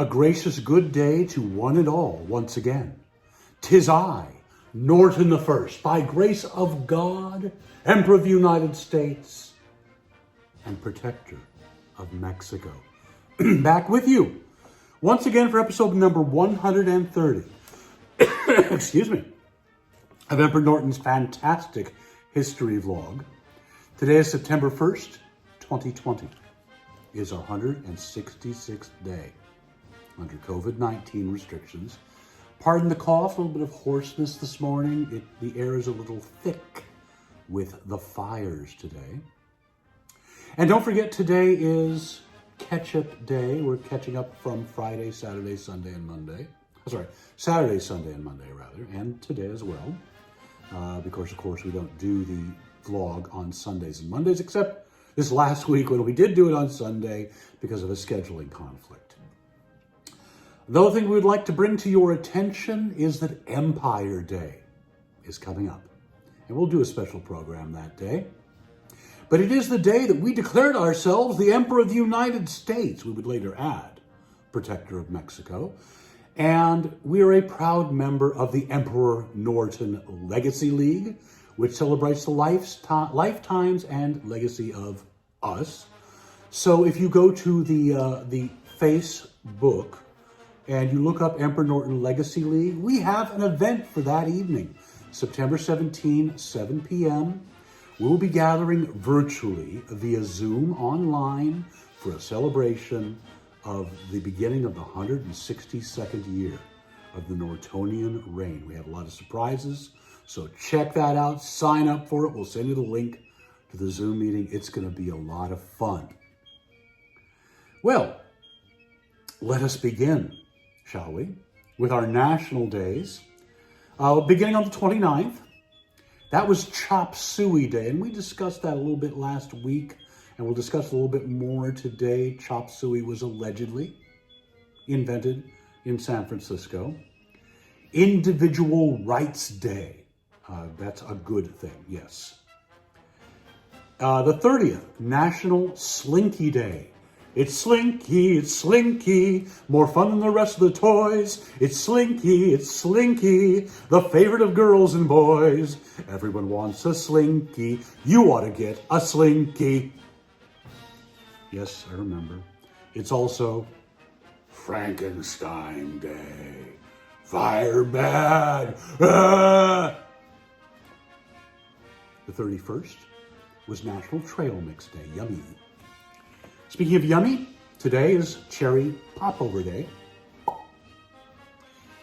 gracious good day to one and all once again. 'Tis I, Norton the First, by grace of God, Emperor of the United States and Protector of Mexico. Back with you once again for episode number 130. Excuse me. Of Emperor Norton's fantastic history vlog. Today is September 1st, 2020. It is our 166th day under COVID-19 restrictions. Pardon the cough, a little bit of hoarseness this morning. The air is a little thick with the fires today. And don't forget, today is catch-up day. We're catching up from Friday, Saturday, Sunday, and Monday. Saturday, Sunday, and Monday, rather, and today as well. Because, of course, we don't do the vlog on Sundays and Mondays, except this last week when we did do it on Sunday because of a scheduling conflict. The other thing we would like to bring to your attention is that Empire Day is coming up. And we'll do a special program that day. But it is the day that we declared ourselves the Emperor of the United States. We would later add Protector of Mexico. And we are a proud member of the Emperor Norton Legacy League, which celebrates the lifetimes and legacy of us. So if you go to the Facebook and you look up Emperor Norton Legacy League, we have an event for that evening, September 17, 7 p.m. We'll be gathering virtually via Zoom online for a celebration of the beginning of the 162nd year of the Nortonian reign. We have a lot of surprises, so check that out. Sign up for it. We'll send you the link to the Zoom meeting. It's going to be a lot of fun. Well, let us begin, shall we, with our national days. Beginning on the 29th, that was Chop Suey Day, and we discussed that a little bit last week. And we'll discuss a little bit more today. Chop suey was allegedly invented in San Francisco. Individual Rights Day. That's a good thing, yes. The 30th, National Slinky Day. It's Slinky, more fun than the rest of the toys. It's Slinky, the favorite of girls and boys. Everyone wants a Slinky. You ought to get a Slinky. Yes, I remember. It's also Frankenstein Day. Fire bad. Ah! The 31st was National Trail Mix Day. Yummy. Speaking of yummy, today is Cherry Popover Day.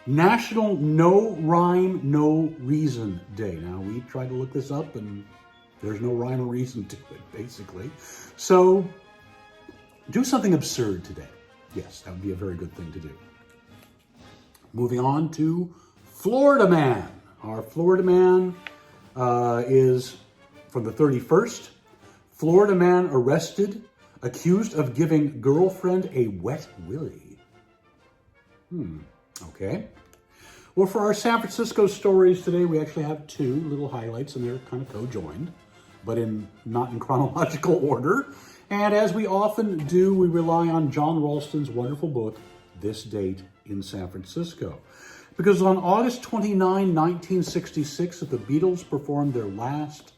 National No Rhyme, No Reason Day. Now, we tried to look this up, and there's no rhyme or reason to it, basically. So, do something absurd today. Yes, that would be a very good thing to do. Moving on to Florida Man. Our Florida Man is from the 31st. Florida Man arrested, accused of giving girlfriend a wet willy. Okay. Well, for our San Francisco stories today, we actually have two little highlights, and they're kind of co-joined, but not in chronological order. And as we often do, we rely on John Ralston's wonderful book, This Date in San Francisco. Because on August 29, 1966, the Beatles performed their last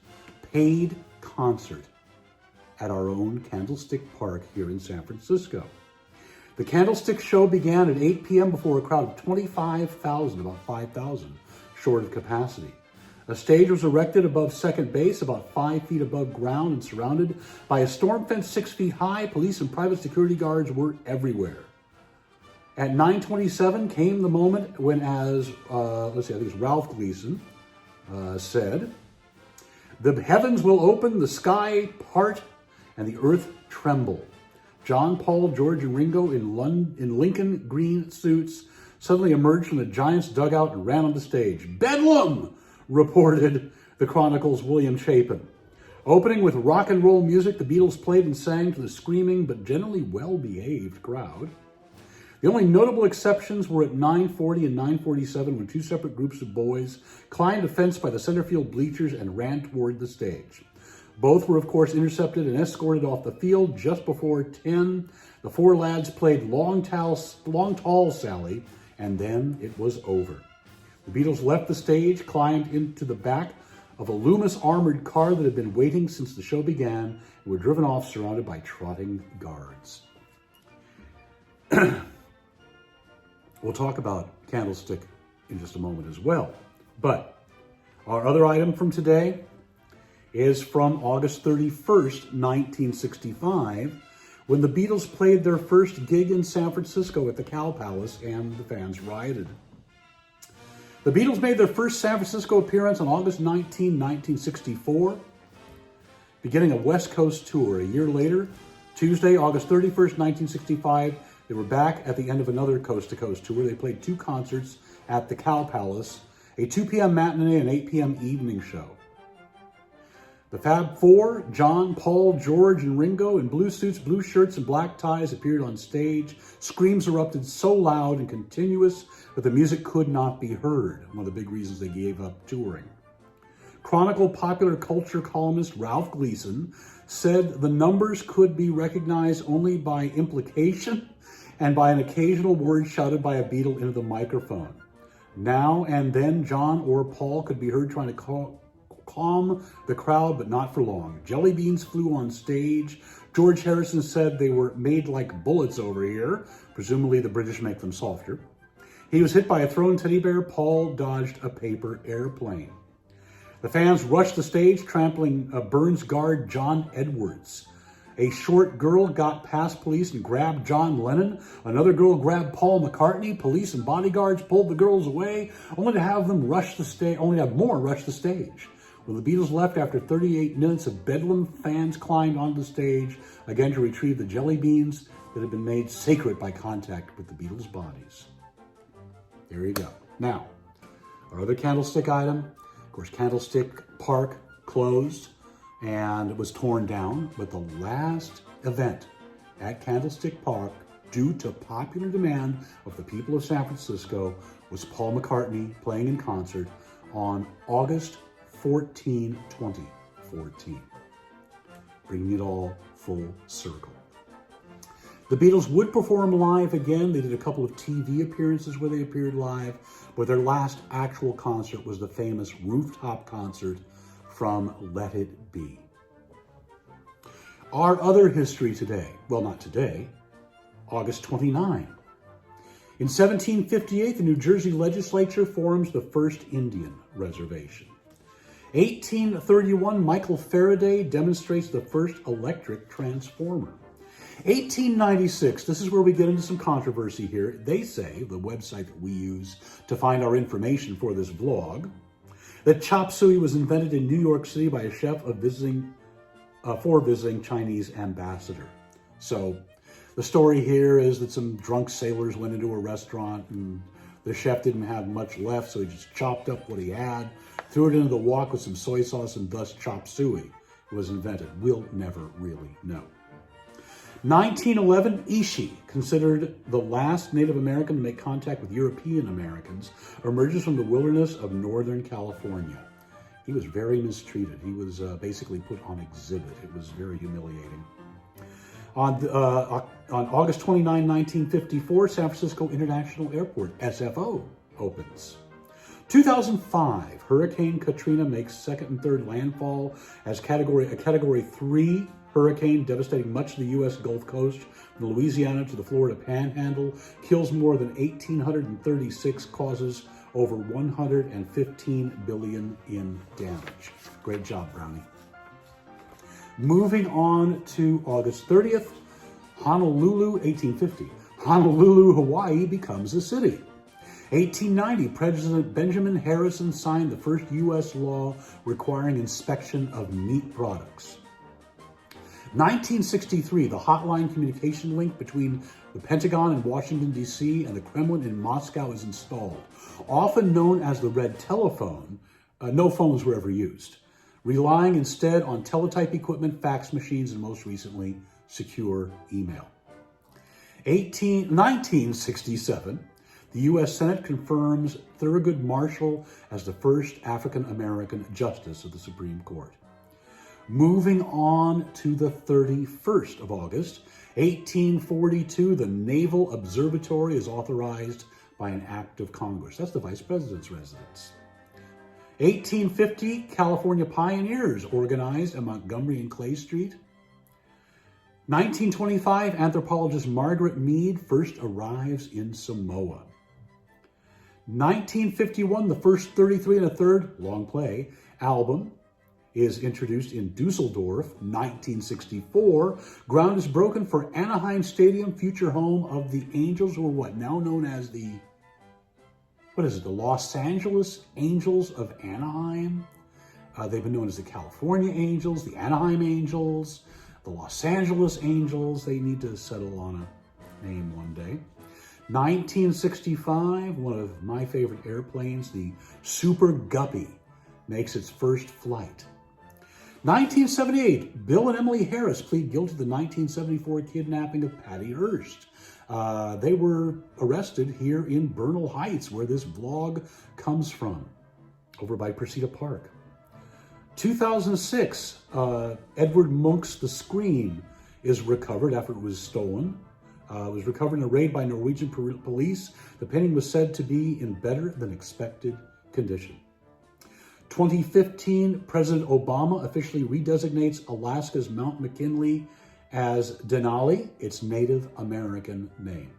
paid concert at our own Candlestick Park here in San Francisco. The Candlestick show began at 8 p.m. before a crowd of 25,000, about 5,000, short of capacity. A stage was erected above second base, about 5 feet above ground, and surrounded by a storm fence 6 feet high. Police and private security guards were everywhere. At 9:27 came the moment when, I think it was Ralph Gleason said, "The heavens will open, the sky part, and the earth tremble." John, Paul, George, and Ringo in Lincoln green suits suddenly emerged from the Giants' dugout and ran on the stage. "Bedlam!" reported the Chronicle's William Chapin. Opening with rock and roll music, the Beatles played and sang to the screaming but generally well-behaved crowd. The only notable exceptions were at 9:40 and 9:47 when two separate groups of boys climbed a fence by the center field bleachers and ran toward the stage. Both were, of course, intercepted and escorted off the field just before 10. The four lads played Long Tall Sally, and then it was over. The Beatles left the stage, climbed into the back of a Loomis armored car that had been waiting since the show began, and were driven off surrounded by trotting guards. We'll talk about Candlestick in just a moment as well. But our other item from today is from August 31st, 1965, when the Beatles played their first gig in San Francisco at the Cow Palace and the fans rioted. The Beatles made their first San Francisco appearance on August 19, 1964, beginning a West Coast tour. A year later, Tuesday, August 31st, 1965, they were back at the end of another coast-to-coast tour. They played 2 concerts at the Cow Palace, a 2 p.m. matinee and 8 p.m. evening show. The Fab Four, John, Paul, George, and Ringo, in blue suits, blue shirts, and black ties, appeared on stage. Screams erupted so loud and continuous that the music could not be heard, one of the big reasons they gave up touring. Chronicle popular culture columnist Ralph Gleason said the numbers could be recognized only by implication and by an occasional word shouted by a Beatle into the microphone. Now and then, John or Paul could be heard trying to calm the crowd, but not for long. Jelly beans flew on stage. George Harrison said they were made like bullets over here. Presumably the British make them softer. He was hit by a thrown teddy bear. Paul dodged a paper airplane. The fans rushed the stage, trampling Burns guard John Edwards. A short girl got past police and grabbed John Lennon. Another girl grabbed Paul McCartney. Police and bodyguards pulled the girls away, only to have more rush the stage. When the Beatles left after 38 minutes of bedlam, fans climbed onto the stage, again to retrieve the jelly beans that had been made sacred by contact with the Beatles' bodies. There you go. Now, our other Candlestick item, of course, Candlestick Park closed and it was torn down, but the last event at Candlestick Park, due to popular demand of the people of San Francisco, was Paul McCartney playing in concert on August 14, 2014, bringing it all full circle. The Beatles would perform live again. They did a couple of TV appearances where they appeared live, but their last actual concert was the famous rooftop concert from Let It Be. Our other history today, well, not today, August 29. In 1758, the New Jersey legislature forms the first Indian reservation. 1831, Michael Faraday demonstrates the first electric transformer. 1896, this is where we get into some controversy here. They say, the website that we use to find our information for this vlog, that chop suey was invented in New York City by a chef for visiting Chinese ambassador. So the story here is that some drunk sailors went into a restaurant and the chef didn't have much left, so he just chopped up what he had, threw it into the wok with some soy sauce, and thus chop suey was invented. We'll never really know. 1911, Ishi, considered the last Native American to make contact with European Americans, emerges from the wilderness of Northern California. He was very mistreated. He was basically put on exhibit. It was very humiliating. On August 29, 1954, San Francisco International Airport, SFO, opens. 2005, Hurricane Katrina makes second and third landfall as a Category 3 hurricane, devastating much of the U.S. Gulf Coast, from Louisiana to the Florida Panhandle, kills more than 1,836, causes over $115 billion in damage. Great job, Brownie. Moving on to August 30th, Honolulu, 1850. Honolulu, Hawaii becomes a city. 1890, President Benjamin Harrison signed the first U.S. law requiring inspection of meat products. 1963, the hotline communication link between the Pentagon in Washington, D.C. and the Kremlin in Moscow is installed. Often known as the red telephone, no phones were ever used, relying instead on teletype equipment, fax machines, and most recently, secure email. 1967, the U.S. Senate confirms Thurgood Marshall as the first African-American justice of the Supreme Court. Moving on to the 31st of August, 1842, the Naval Observatory is authorized by an act of Congress. That's the Vice President's residence. 1850, California pioneers organized at Montgomery and Clay Street. 1925, anthropologist Margaret Mead first arrives in Samoa. 1951, the first 33 1/3 long play album is introduced in Dusseldorf. 1964, ground is broken for Anaheim Stadium, future home of the Angels, who are now known as the Los Angeles Angels of Anaheim. They've been known as the California Angels, the Anaheim Angels, the Los Angeles Angels. They need to settle on a name one day. 1965, one of my favorite airplanes, the Super Guppy, makes its first flight. 1978, Bill and Emily Harris plead guilty to the 1974 kidnapping of Patty Hearst. They were arrested here in Bernal Heights, where this vlog comes from, over by Presida Park. 2006, Edward Munch's The Scream is recovered after it was stolen. It was recovered in a raid by Norwegian police. The painting was said to be in better than expected condition. 2015, President Obama officially redesignates Alaska's Mount McKinley as Denali, its Native American name.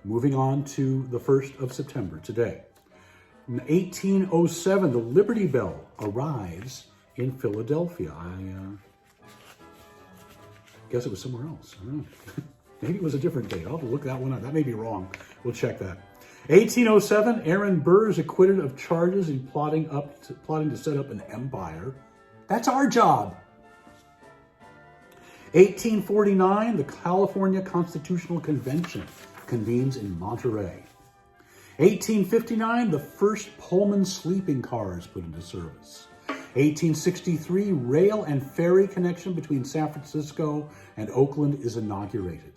Moving on to the 1st of September, today. In 1807, the Liberty Bell arrives in Philadelphia. I guess it was somewhere else. I don't know. Maybe it was a different date. I'll have to look that one up. That may be wrong. We'll check that. 1807, Aaron Burr is acquitted of charges in plotting to set up an empire. That's our job. 1849, the California Constitutional Convention convenes in Monterey. 1859, the first Pullman sleeping car is put into service. 1863, rail and ferry connection between San Francisco and Oakland is inaugurated.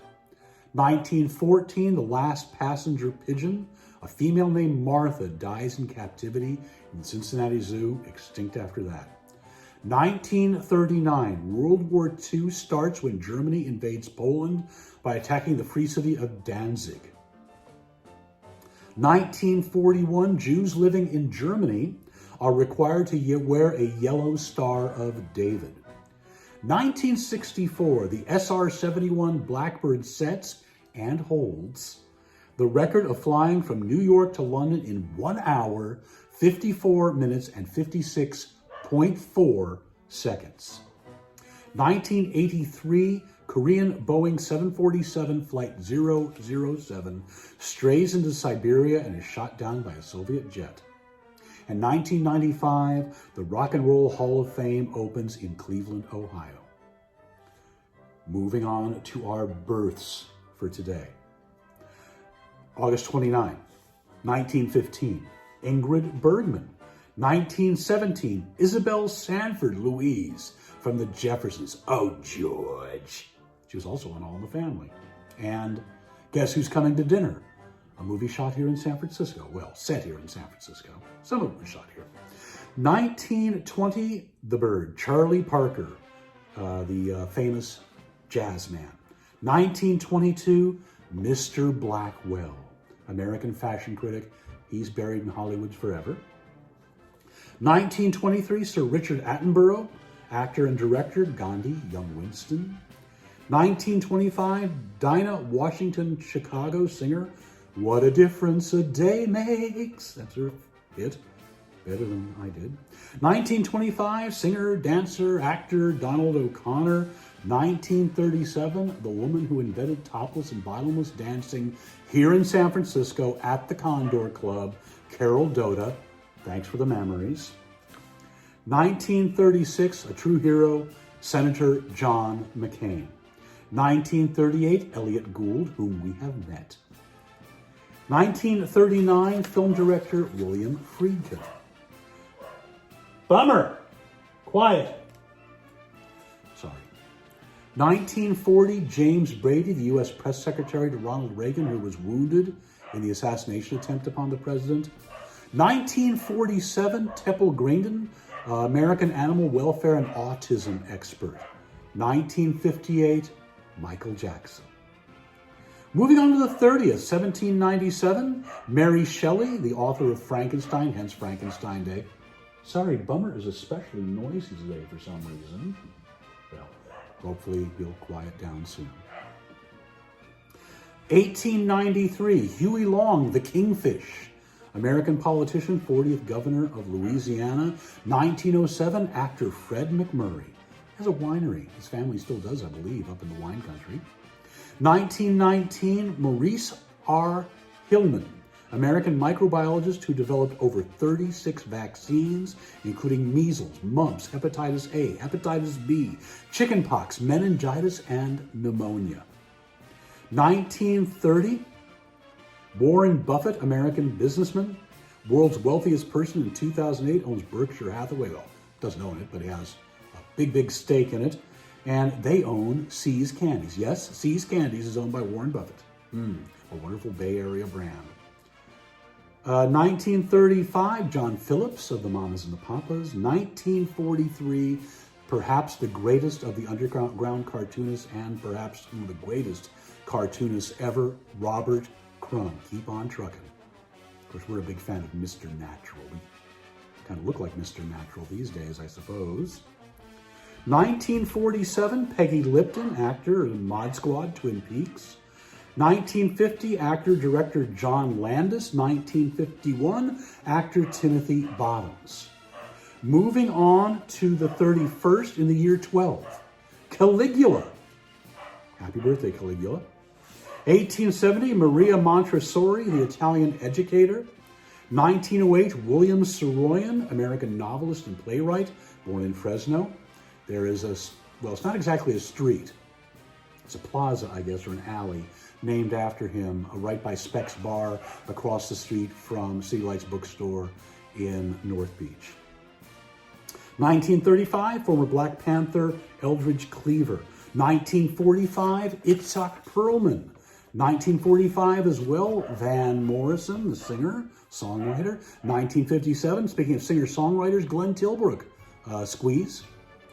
1914, the last passenger pigeon, a female named Martha, dies in captivity in the Cincinnati Zoo, extinct after that. 1939, World War II starts when Germany invades Poland by attacking the free city of Danzig. 1941, Jews living in Germany are required to wear a yellow Star of David. 1964, the SR-71 Blackbird sets and holds the record of flying from New York to London in 1 hour, 54 minutes, and 56.4 seconds. 1983, Korean Boeing 747 Flight 007 strays into Siberia and is shot down by a Soviet jet. In 1995, the Rock and Roll Hall of Fame opens in Cleveland, Ohio. Moving on to our births for today. August 29, 1915, Ingrid Bergman. 1917, Isabel Sanford Louise from the Jeffersons. Oh, George. She was also on All in the Family. And guess who's coming to dinner? A movie shot here in San Francisco. Well, set here in San Francisco. Some of it was shot here. 1920, The Bird, Charlie Parker, the famous jazz man. 1922, Mr. Blackwell, American fashion critic. He's buried in Hollywood forever. 1923, Sir Richard Attenborough, actor and director, Gandhi, Young Winston. 1925, Dinah Washington, Chicago singer, What a Difference a Day Makes. That's her hit, better than I did. 1925, singer, dancer, actor, Donald O'Connor. 1937, the woman who invented topless and bottomless dancing here in San Francisco at the Condor Club, Carol Doda. Thanks for the memories. 1936, a true hero, Senator John McCain. 1938, Elliot Gould, whom we have met. 1939, film director William Friedkin. Bummer. Quiet. Sorry. 1940, James Brady, the U.S. press secretary to Ronald Reagan, who was wounded in the assassination attempt upon the president. 1947, Temple Grandin, American animal welfare and autism expert. 1958, Michael Jackson. Moving on to the 30th, 1797, Mary Shelley, the author of Frankenstein, hence Frankenstein Day. Sorry, Bummer is especially noisy today for some reason. Well, hopefully he'll quiet down soon. 1893, Huey Long, the Kingfish, American politician, 40th governor of Louisiana. 1907, actor Fred McMurray has a winery. His family still does, I believe, up in the wine country. 1919, Maurice R. Hillman, American microbiologist who developed over 36 vaccines, including measles, mumps, hepatitis A, hepatitis B, chickenpox, meningitis, and pneumonia. 1930, Warren Buffett, American businessman, world's wealthiest person in 2008, owns Berkshire Hathaway. Well, doesn't own it, but he has a big stake in it. And they own See's Candies. Yes, See's Candies is owned by Warren Buffett. A wonderful Bay Area brand. 1935, John Phillips of the Mamas and the Papas. 1943, perhaps the greatest of the underground cartoonists and perhaps one of the greatest cartoonists ever, Robert Crumb. Keep on trucking. Of course, we're a big fan of Mr. Natural. We kind of look like Mr. Natural these days, I suppose. 1947, Peggy Lipton, actor in Mod Squad, Twin Peaks. 1950, actor-director John Landis. 1951, actor Timothy Bottoms. Moving on to the 31st in the year 12, Caligula. Happy birthday, Caligula. 1870, Maria Montessori, the Italian educator. 1908, William Saroyan, American novelist and playwright, born in Fresno. There is well, it's not exactly a street. It's a plaza, I guess, or an alley, named after him, right by Speck's Bar, across the street from City Lights Bookstore in North Beach. 1935, former Black Panther Eldridge Cleaver. 1945, Itzhak Perlman. 1945 as well, Van Morrison, the singer, songwriter. 1957, speaking of singer-songwriters, Glenn Tilbrook, Squeeze.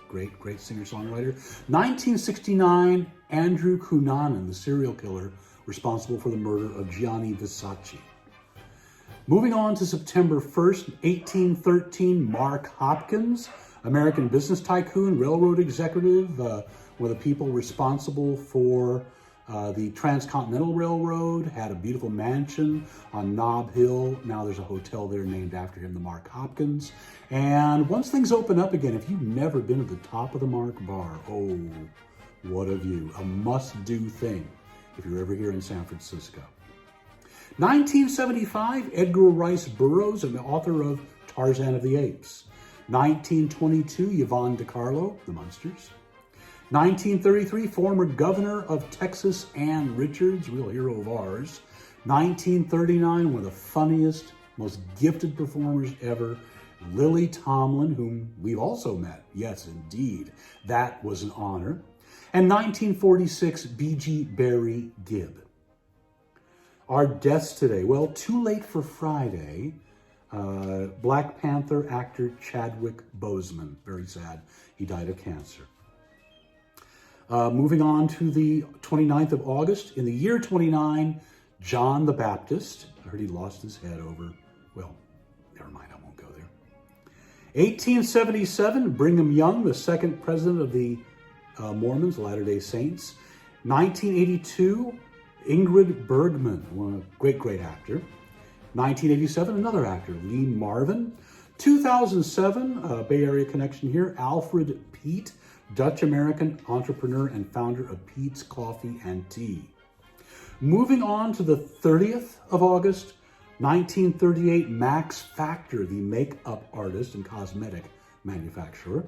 Great singer-songwriter. 1969, Andrew Cunanan, the serial killer responsible for the murder of Gianni Versace. Moving on to September 1st, 1813, Mark Hopkins, American business tycoon, railroad executive, one of the people responsible for the Transcontinental Railroad, had a beautiful mansion on Nob Hill. Now there's a hotel there named after him, the Mark Hopkins. And once things open up again, if you've never been to the top of the Mark Bar, oh, what a view. A must-do thing if you're ever here in San Francisco. 1975, Edgar Rice Burroughs, the author of Tarzan of the Apes. 1922, Yvonne DiCarlo, The Munsters. 1933, former governor of Texas, Ann Richards, real hero of ours. 1939, one of the funniest, most gifted performers ever, Lily Tomlin, whom we've also met. Yes, indeed, that was an honor. And 1946, B.G. Barry Gibb. Our deaths today, well, too late for Friday. Black Panther actor Chadwick Boseman, very sad. He died of cancer. Moving on to the 29th of August, in the year 29, John the Baptist. I heard he lost his head over, well, never mind, I won't go there. 1877, Brigham Young, the second president of the Mormons, Latter-day Saints. 1982, Ingrid Bergman, one great actor. 1987, another actor, Lee Marvin. 2007, Bay Area connection here, Alfred Peet, Dutch-American entrepreneur and founder of Peet's Coffee and Tea. Moving on to the 30th of August, 1938, Max Factor, the makeup artist and cosmetic manufacturer.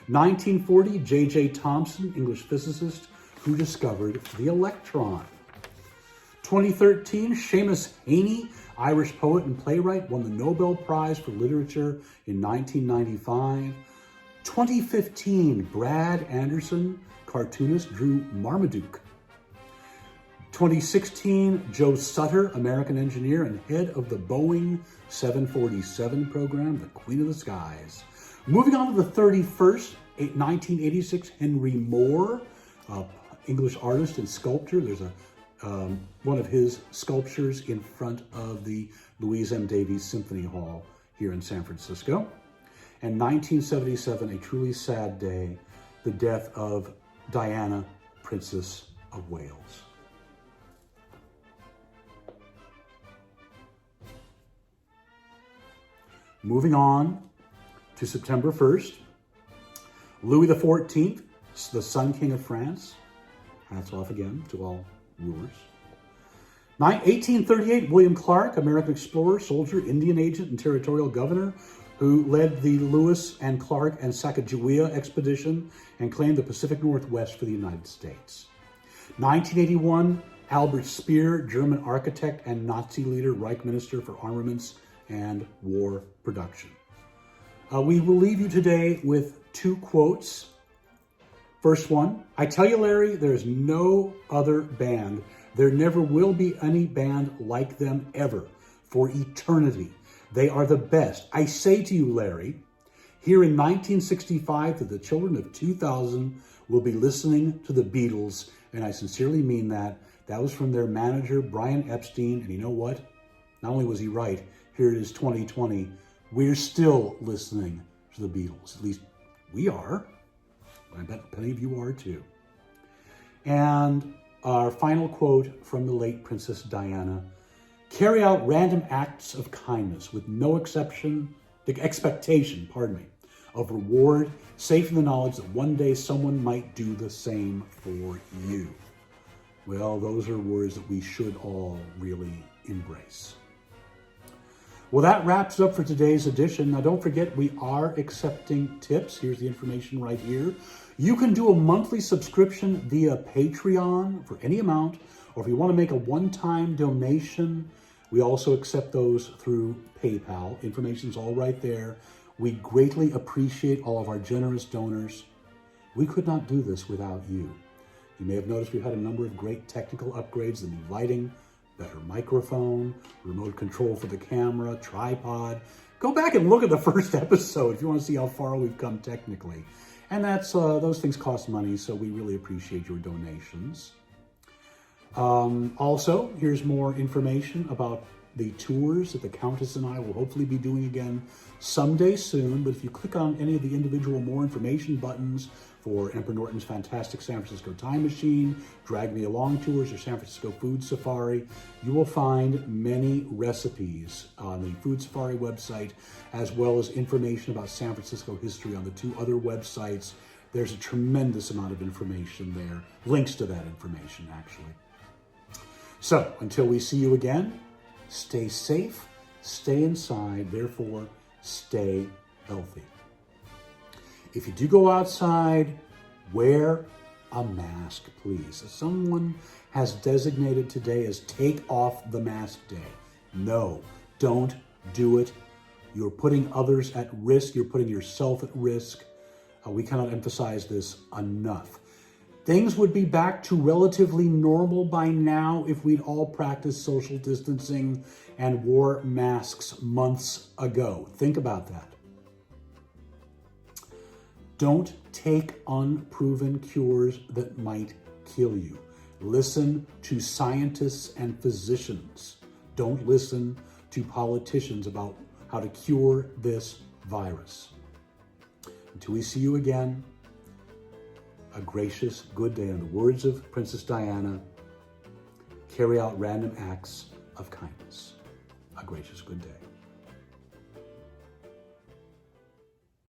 1940, J.J. Thomson, English physicist, who discovered the electron. 2013, Seamus Heaney, Irish poet and playwright, won the Nobel Prize for Literature in 1995. 2015, Brad Anderson, cartoonist, drew Marmaduke. 2016, Joe Sutter, American engineer and head of the Boeing 747 program, the Queen of the Skies. Moving on to the 31st, 1986, Henry Moore, English artist and sculptor. There's one of his sculptures in front of the Louise M. Davies Symphony Hall here in San Francisco. And 1977, a truly sad day, the death of Diana, Princess of Wales. Moving on to September 1st, Louis XIV, the Sun King of France. Hats off again to all rulers. 1838, William Clark, American explorer, soldier, Indian agent, and territorial governor, who led the Lewis and Clark and Sacagawea expedition and claimed the Pacific Northwest for the United States. 1981, Albert Speer, German architect and Nazi leader, Reich Minister for Armaments and War Production. We will leave you today with two quotes. First one, I tell you, Larry, there's no other band. There never will be any band like them ever for eternity. They are the best. I say to you, Larry, here in 1965 that the children of 2000 will be listening to the Beatles, and I sincerely mean that. That was from their manager, Brian Epstein, and you know what? Not only was he right, here it is 2020, we're still listening to the Beatles. At least we are. I bet plenty of you are too. And our final quote from the late Princess Diana, carry out random acts of kindness with no expectation, of reward, safe in the knowledge that one day someone might do the same for you. Well, those are words that we should all really embrace. Well, that wraps up for today's edition. Now, don't forget, we are accepting tips. Here's the information right here. You can do a monthly subscription via Patreon for any amount, or if you want to make a one-time donation, we also accept those through PayPal. Information's all right there. We greatly appreciate all of our generous donors. We could not do this without you. You may have noticed we've had a number of great technical upgrades, the new lighting, better microphone, remote control for the camera, tripod. Go back and look at the first episode if you want to see how far we've come technically. And that's those things cost money, so we really appreciate your donations. Also, here's more information about the tours that the Countess and I will hopefully be doing again someday soon. But if you click on any of the individual more information buttons for Emperor Norton's fantastic San Francisco Time Machine, Drag Me Along Tours, or San Francisco Food Safari, you will find many recipes on the Food Safari website, as well as information about San Francisco history on the two other websites. There's a tremendous amount of information there, links to that information, actually. So, until we see you again, stay safe, stay inside, therefore, stay healthy. If you do go outside, wear a mask, please. Someone has designated today as Take Off the Mask Day. No, don't do it. You're putting others at risk. You're putting yourself at risk. We cannot emphasize this enough. Things would be back to relatively normal by now if we'd all practiced social distancing and wore masks months ago. Think about that. Don't take unproven cures that might kill you. Listen to scientists and physicians. Don't listen to politicians about how to cure this virus. Until we see you again, a gracious good day. In the words of Princess Diana, carry out random acts of kindness. A gracious good day.